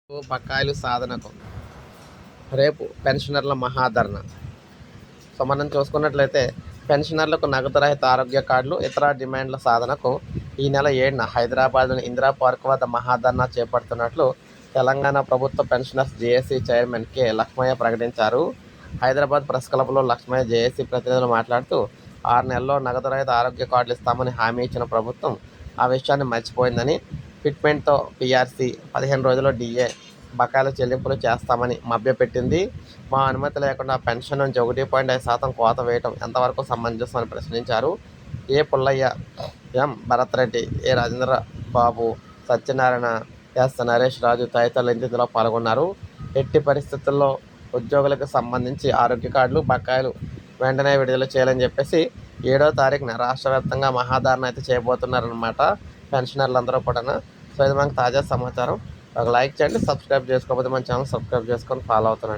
బకాయిలు సాధనకు రేపు పెన్షనర్ల మహాధరణ. మనం చూసుకున్నట్లయితే పెన్షనర్లకు నగదు రహిత ఆరోగ్య కార్డులు, ఇతర డిమాండ్ల సాధనకు ఈ నెల 7న హైదరాబాద్లోని ఇందిరా పార్క్ వద్ద మహాధరణ చేపడుతున్నట్లు తెలంగాణ ప్రభుత్వ pensioners JAC chairman K Lakshmaiah ప్రకటించారు. హైదరాబాద్ ప్రెస్ క్లబ్లో లక్ష్మయ్య జేఏసీ ప్రతినిధులు మాట్లాడుతూ 6 నెలల్లో నగదు రహిత ఆరోగ్య కార్డులు ఇస్తామని హామీ ఇచ్చిన ప్రభుత్వం ఆ విషయాన్ని మర్చిపోయిందని, ఫిట్మెంట్తో పీఆర్సీ, 15 రోజుల్లో డీఏ బకాయిల చెల్లింపులు చేస్తామని మభ్యపెట్టింది. మా అనుమతి లేకుండా పెన్షన్ నుంచి 1.5% కోత వేయడం ఎంతవరకు సమంజసమని ప్రశ్నించారు. ఏ పుల్లయ్య, ఎం భరత్రెడ్డి, ఏ రాజేంద్ర బాబు, సత్యనారాయణ, ఎస్ నరేష్ రాజు తదితరులు ఇందులో పాల్గొన్నారు. ఎట్టి పరిస్థితుల్లో ఉద్యోగులకు సంబంధించి ఆరోగ్య కార్డులు, బకాయిలు వెంటనే విడుదల చేయాలని చెప్పేసి 7వ తారీఖున రాష్ట్ర వ్యాప్తంగా మహాధరణ అయితే చేయబోతున్నారన్నమాట పెన్షనర్లందరూ కూడా. సో ఇది మనకు తాజా సమాచారం. ఒక లైక్ చేయండి, సబ్స్క్రైబ్ చేసుకోకపోతే మన ఛానల్ సబ్స్క్రైబ్ చేసుకొని ఫాలో అవుతానండి.